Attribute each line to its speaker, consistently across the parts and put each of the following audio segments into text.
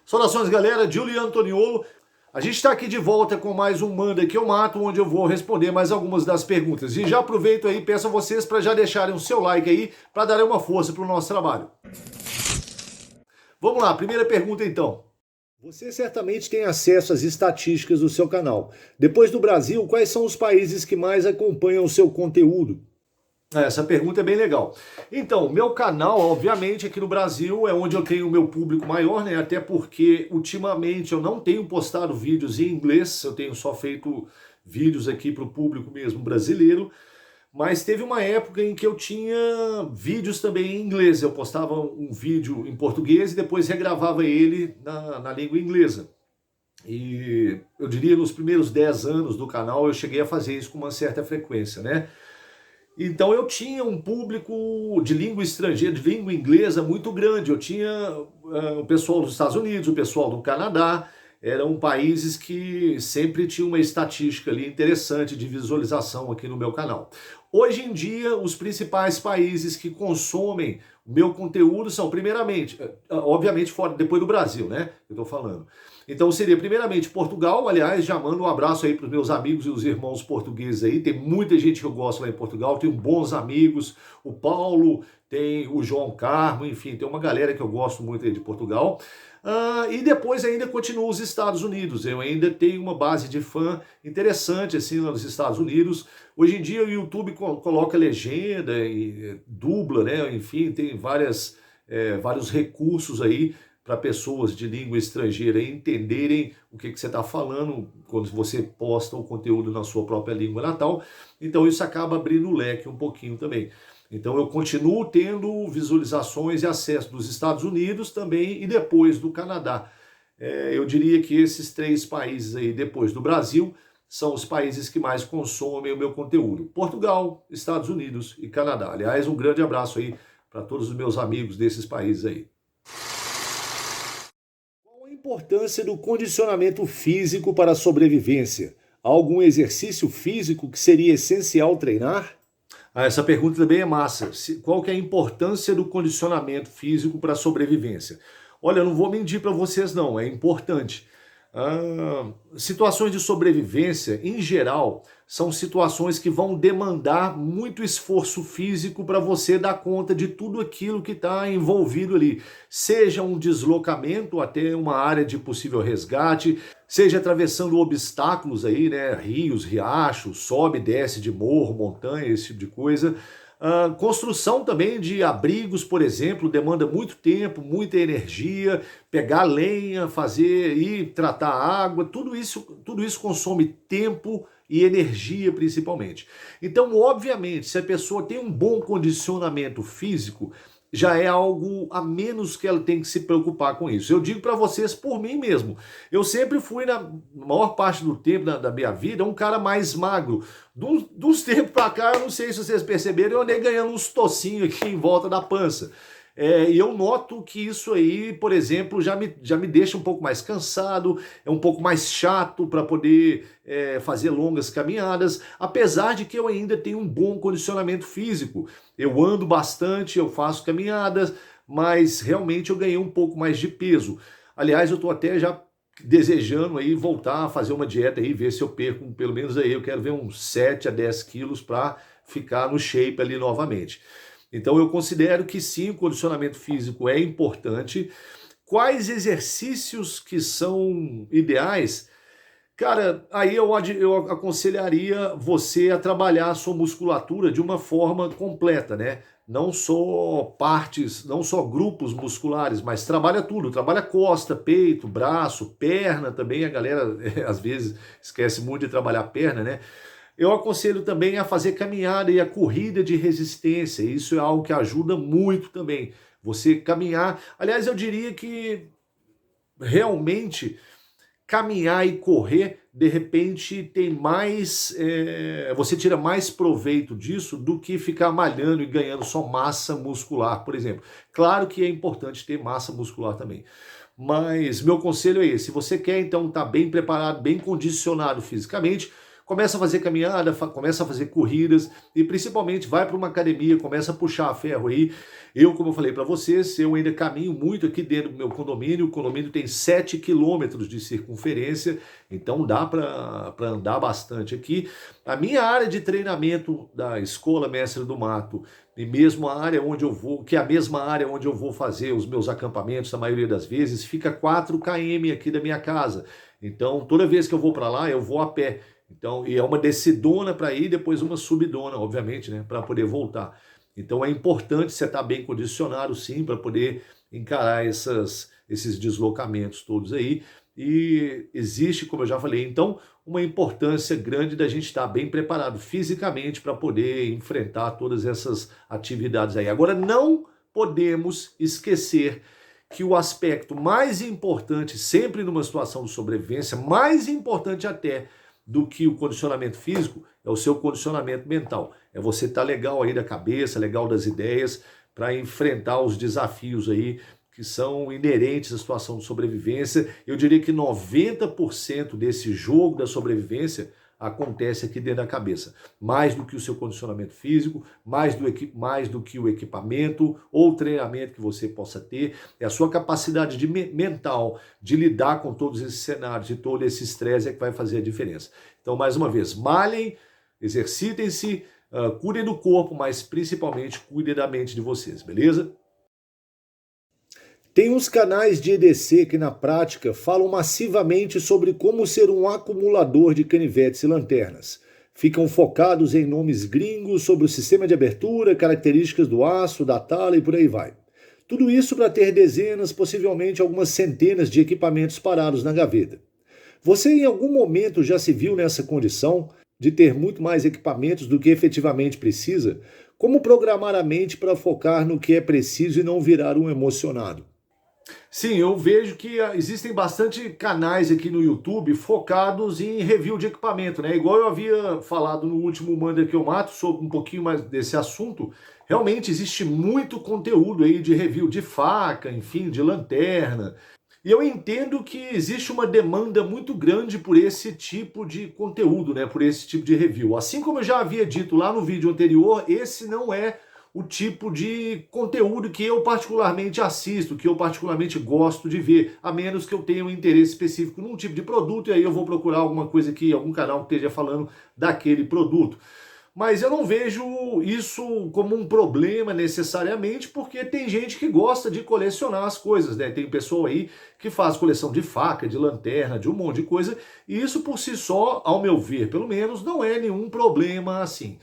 Speaker 1: Saudações, galera, Giuliano Antoniolo. A gente está aqui de volta com mais um Manda Que Eu Mato, onde eu vou responder mais algumas das perguntas. E já aproveito aí e peço a vocês para já deixarem o seu like aí, para darem uma força para o nosso trabalho. Vamos lá, primeira pergunta então. Você certamente tem acesso às estatísticas do seu canal. Depois do Brasil, quais são os países que mais acompanham o seu conteúdo? Essa pergunta é bem legal. Então, meu canal, obviamente, aqui no Brasil é onde eu tenho o meu público maior, né? Até porque, ultimamente, eu não tenho postado vídeos em inglês, eu tenho só feito vídeos aqui para o público mesmo brasileiro, mas teve uma época em que eu tinha vídeos também em inglês. Eu postava um vídeo em português e depois regravava ele na língua inglesa. E eu diria nos primeiros 10 anos do canal eu cheguei a fazer isso com uma certa frequência, né? Então eu tinha um público de língua estrangeira, de língua inglesa muito grande. Eu tinha o pessoal dos Estados Unidos, o pessoal do Canadá, eram países que sempre tinham uma estatística ali interessante de visualização aqui no meu canal. Hoje em dia, os principais países que consomem o meu conteúdo são, primeiramente, obviamente fora, depois do Brasil, né? Eu tô falando. Então seria primeiramente Portugal, aliás, já mando um abraço aí para os meus amigos e os irmãos portugueses aí, tem muita gente que eu gosto lá em Portugal, tenho bons amigos, o Paulo, tem o João Carmo, enfim, tem uma galera que eu gosto muito aí de Portugal. E depois ainda continuo os Estados Unidos, eu ainda tenho uma base de fã interessante assim lá nos Estados Unidos. Hoje em dia o YouTube coloca legenda e dubla, né? Enfim, tem vários recursos aí para pessoas de língua estrangeira entenderem o que você está falando quando você posta o conteúdo na sua própria língua natal. Então isso acaba abrindo o leque um pouquinho também. Então eu continuo tendo visualizações e acesso dos Estados Unidos também e depois do Canadá. Eu diria que esses 3 países aí, depois do Brasil, são os países que mais consomem o meu conteúdo. Portugal, Estados Unidos e Canadá. Aliás, um grande abraço aí para todos os meus amigos desses países aí. Qual a importância do condicionamento físico para a sobrevivência? Há algum exercício físico que seria essencial treinar? Essa pergunta também é massa. Qual que é a importância do condicionamento físico para a sobrevivência? Olha, eu não vou mentir para vocês não, é importante. Situações de sobrevivência, em geral, são situações que vão demandar muito esforço físico para você dar conta de tudo aquilo que está envolvido ali. Seja um deslocamento até uma área de possível resgate, seja atravessando obstáculos aí, né? Rios, riachos, sobe e desce de morro, montanha, esse tipo de coisa. Construção também de abrigos, por exemplo, demanda muito tempo, muita energia, pegar lenha, fazer e tratar água, tudo isso consome tempo e energia principalmente. Então, obviamente, se a pessoa tem um bom condicionamento físico, já é algo a menos que ela tem que se preocupar com isso. Eu digo para vocês por mim mesmo. Eu sempre fui, na maior parte do tempo da minha vida, um cara mais magro. Dos tempos para cá, eu não sei se vocês perceberam, eu andei ganhando uns tocinhos aqui em volta da pança. E eu noto que isso aí, por exemplo, já me deixa um pouco mais cansado, é um pouco mais chato para poder fazer longas caminhadas, apesar de que eu ainda tenho um bom condicionamento físico. Eu ando bastante, eu faço caminhadas, mas realmente eu ganhei um pouco mais de peso. Aliás, eu estou até já desejando aí voltar a fazer uma dieta aí, ver se eu perco pelo menos aí, eu quero ver uns 7 a 10 quilos para ficar no shape ali novamente. Então eu considero que sim, o condicionamento físico é importante. Quais exercícios que são ideais? Cara, aí eu aconselharia você a trabalhar a sua musculatura de uma forma completa, né? Não só partes, não só grupos musculares, mas trabalha tudo. Trabalha costa, peito, braço, perna também. A galera às vezes esquece muito de trabalhar perna, né? Eu aconselho também a fazer caminhada e a corrida de resistência. Isso é algo que ajuda muito também. Você caminhar. Aliás, eu diria que realmente caminhar e correr, de repente, tem mais. Você tira mais proveito disso do que ficar malhando e ganhando só massa muscular, por exemplo. Claro que é importante ter massa muscular também. Mas meu conselho é esse: se você quer então estar bem preparado, bem condicionado fisicamente, começa a fazer caminhada, começa a fazer corridas e principalmente vai para uma academia, começa a puxar a ferro aí. Eu, como eu falei para vocês, eu ainda caminho muito aqui dentro do meu condomínio. O condomínio tem 7 quilômetros de circunferência, então dá para andar bastante aqui. A minha área de treinamento da Escola Mestre do Mato, e mesmo a área onde eu vou, que é a mesma área onde eu vou fazer os meus acampamentos, a maioria das vezes, fica 4 km aqui da minha casa. Então, toda vez que eu vou para lá, eu vou a pé. Então, e é uma descidona para ir, depois uma subidona, obviamente, né, para poder voltar. Então, é importante você estar bem condicionado, sim, para poder encarar esses deslocamentos todos aí. E existe, como eu já falei, então, uma importância grande da gente estar bem preparado fisicamente para poder enfrentar todas essas atividades aí. Agora, não podemos esquecer que o aspecto mais importante, sempre numa situação de sobrevivência, mais importante até do que o condicionamento físico, é o seu condicionamento mental. É você estar legal aí da cabeça, legal das ideias, para enfrentar os desafios aí que são inerentes à situação de sobrevivência. Eu diria que 90% desse jogo da sobrevivência acontece aqui dentro da cabeça. Mais do que o seu condicionamento físico, mais do que o equipamento ou treinamento que você possa ter. É a sua capacidade mental de lidar com todos esses cenários e todo esse estresse é que vai fazer a diferença. Então, mais uma vez, malhem, exercitem-se, cuidem do corpo, mas principalmente cuidem da mente de vocês, beleza? Tem uns canais de EDC que na prática falam massivamente sobre como ser um acumulador de canivetes e lanternas. Ficam focados em nomes gringos sobre o sistema de abertura, características do aço, da tala e por aí vai. Tudo isso para ter dezenas, possivelmente algumas centenas de equipamentos parados na gaveta. Você em algum momento já se viu nessa condição de ter muito mais equipamentos do que efetivamente precisa? Como programar a mente para focar no que é preciso e não virar um emocionado? Sim, eu vejo que existem bastante canais aqui no YouTube focados em review de equipamento, né? Igual eu havia falado no último Manda Que Eu Mato sobre um pouquinho mais desse assunto. Realmente existe muito conteúdo aí de review de faca, enfim, de lanterna. E eu entendo que existe uma demanda muito grande por esse tipo de conteúdo, né? Por esse tipo de review. Assim como eu já havia dito lá no vídeo anterior, esse não é o tipo de conteúdo que eu particularmente assisto, que eu particularmente gosto de ver, a menos que eu tenha um interesse específico num tipo de produto, e aí eu vou procurar alguma coisa aqui, algum canal que esteja falando daquele produto. Mas eu não vejo isso como um problema necessariamente, porque tem gente que gosta de colecionar as coisas, né? Tem pessoa aí que faz coleção de faca, de lanterna, de um monte de coisa, e isso por si só, ao meu ver, pelo menos, não é nenhum problema assim.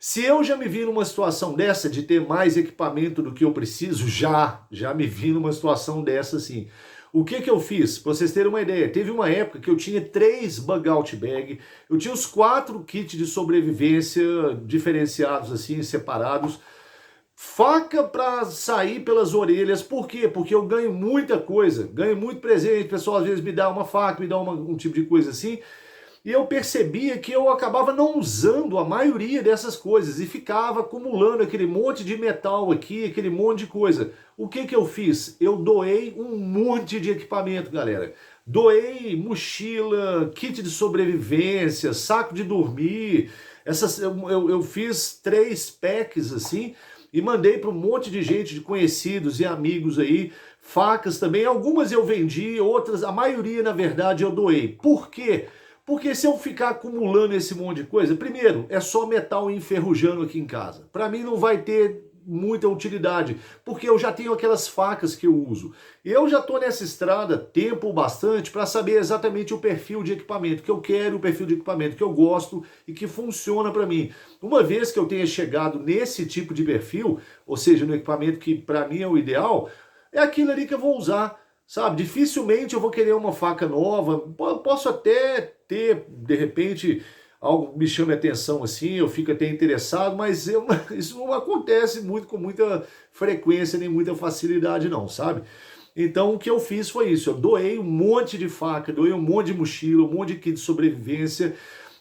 Speaker 1: Se eu já me vi numa situação dessa, de ter mais equipamento do que eu preciso, já me vi numa situação dessa assim. O que eu fiz? Para vocês terem uma ideia, teve uma época que eu tinha 3 bug out bag, eu tinha os 4 kits de sobrevivência diferenciados assim, separados, faca para sair pelas orelhas. Por quê? Porque eu ganho muita coisa, ganho muito presente, o pessoal às vezes me dá uma faca, me dá um tipo de coisa assim, e eu percebia que eu acabava não usando a maioria dessas coisas e ficava acumulando aquele monte de metal aqui, aquele monte de coisa. O que eu fiz? Eu doei um monte de equipamento, galera. Doei mochila, kit de sobrevivência, saco de dormir. Eu fiz 3 packs assim e mandei para um monte de gente, de conhecidos e amigos aí. Facas também, algumas eu vendi, outras, a maioria na verdade eu doei. Por quê? Porque se eu ficar acumulando esse monte de coisa, primeiro, é só metal enferrujando aqui em casa. Para mim não vai ter muita utilidade, porque eu já tenho aquelas facas que eu uso. Eu já estou nessa estrada tempo bastante para saber exatamente o perfil de equipamento que eu quero, o perfil de equipamento que eu gosto e que funciona para mim. Uma vez que eu tenha chegado nesse tipo de perfil, ou seja, no equipamento que para mim é o ideal, é aquilo ali que eu vou usar. Sabe, dificilmente eu vou querer uma faca nova, posso até ter, de repente, algo me chame a atenção assim, eu fico até interessado, mas isso não acontece muito com muita frequência, nem muita facilidade não, sabe? Então o que eu fiz foi isso, eu doei um monte de faca, doei um monte de mochila, um monte de kit de sobrevivência,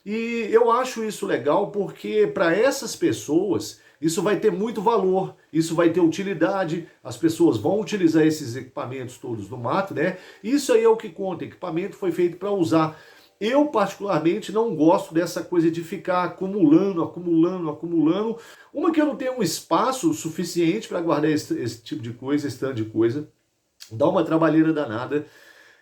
Speaker 1: e eu acho isso legal porque para essas pessoas isso vai ter muito valor, isso vai ter utilidade, as pessoas vão utilizar esses equipamentos todos no mato, né? Isso aí é o que conta, equipamento foi feito para usar. Eu, particularmente, não gosto dessa coisa de ficar acumulando. Uma que eu não tenho um espaço suficiente para guardar esse tipo de coisa, esse tanto de coisa. Dá uma trabalheira danada.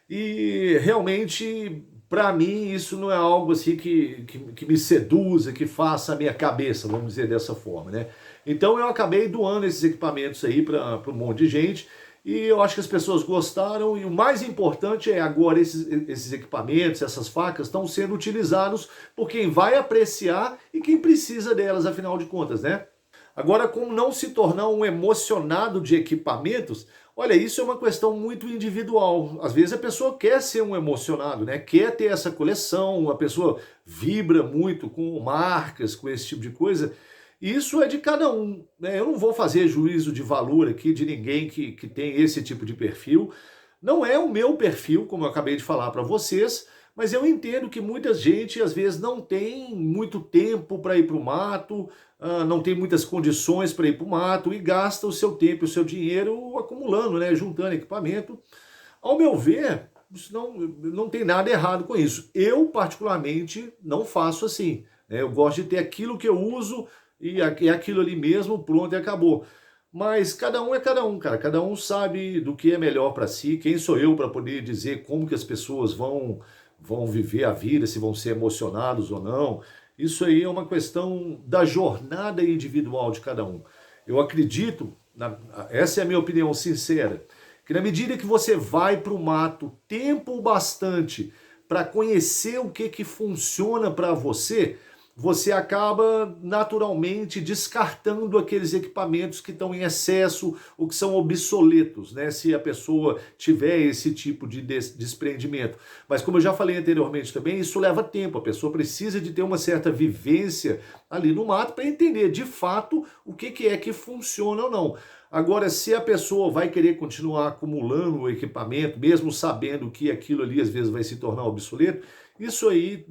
Speaker 1: E realmente, para mim, isso não é algo assim que me seduza, que faça a minha cabeça, vamos dizer dessa forma, né? Então eu acabei doando esses equipamentos aí para um monte de gente. E eu acho que as pessoas gostaram, e o mais importante é agora esses equipamentos, essas facas, estão sendo utilizados por quem vai apreciar e quem precisa delas, afinal de contas, né? Agora, como não se tornar um emocionado de equipamentos, olha, isso é uma questão muito individual. Às vezes a pessoa quer ser um emocionado, né? Quer ter essa coleção, a pessoa vibra muito com marcas, com esse tipo de coisa. Isso é de cada um, né? Eu não vou fazer juízo de valor aqui de ninguém que tem esse tipo de perfil. Não é o meu perfil, como eu acabei de falar para vocês, mas eu entendo que muita gente às vezes não tem muito tempo para ir para o mato, não tem muitas condições para ir para o mato e gasta o seu tempo e o seu dinheiro acumulando, né? Juntando equipamento. Ao meu ver, isso não tem nada errado com isso. Eu, particularmente, não faço assim, né? Eu gosto de ter aquilo que eu uso e é aquilo ali mesmo, pronto e acabou. Mas cada um é cada um, cara. Cada um sabe do que é melhor para si. Quem sou eu para poder dizer como que as pessoas vão viver a vida, se vão ser emocionados ou não? Isso aí é uma questão da jornada individual de cada um. Eu acredito, essa é a minha opinião sincera, que na medida que você vai para o mato tempo bastante para conhecer o que funciona para você, você acaba naturalmente descartando aqueles equipamentos que estão em excesso ou que são obsoletos, né? Se a pessoa tiver esse tipo de desprendimento. Mas como eu já falei anteriormente também, isso leva tempo. A pessoa precisa de ter uma certa vivência ali no mato para entender de fato o que é que funciona ou não. Agora, se a pessoa vai querer continuar acumulando o equipamento, mesmo sabendo que aquilo ali às vezes vai se tornar obsoleto, isso aí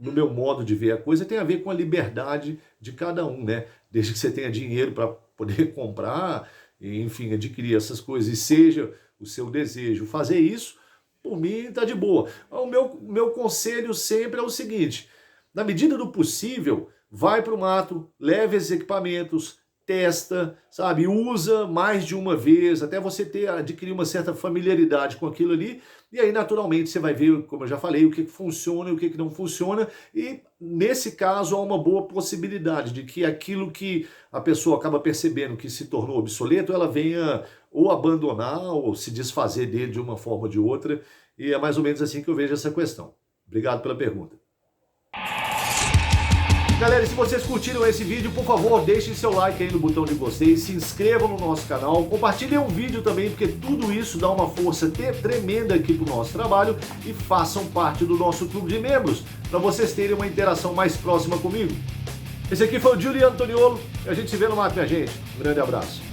Speaker 1: no meu modo de ver a coisa, tem a ver com a liberdade de cada um, né? Desde que você tenha dinheiro para poder comprar, e, enfim, adquirir essas coisas, e seja o seu desejo fazer isso, por mim tá de boa. O meu conselho sempre é o seguinte: na medida do possível, vai para o mato, leve esses equipamentos, testa, sabe, usa mais de uma vez, até você adquirir uma certa familiaridade com aquilo ali, e aí naturalmente você vai ver, como eu já falei, o que funciona e o que não funciona, e nesse caso há uma boa possibilidade de que aquilo que a pessoa acaba percebendo que se tornou obsoleto, ela venha ou abandonar ou se desfazer dele de uma forma ou de outra, e é mais ou menos assim que eu vejo essa questão. Obrigado pela pergunta. Galera, se vocês curtiram esse vídeo, por favor, deixem seu like aí no botão de gostei, se inscrevam no nosso canal, compartilhem o vídeo também, porque tudo isso dá uma força tremenda aqui pro nosso trabalho, e façam parte do nosso clube de membros, para vocês terem uma interação mais próxima comigo. Esse aqui foi o Juliano Toniolo, e a gente se vê no mato, minha gente. Um grande abraço.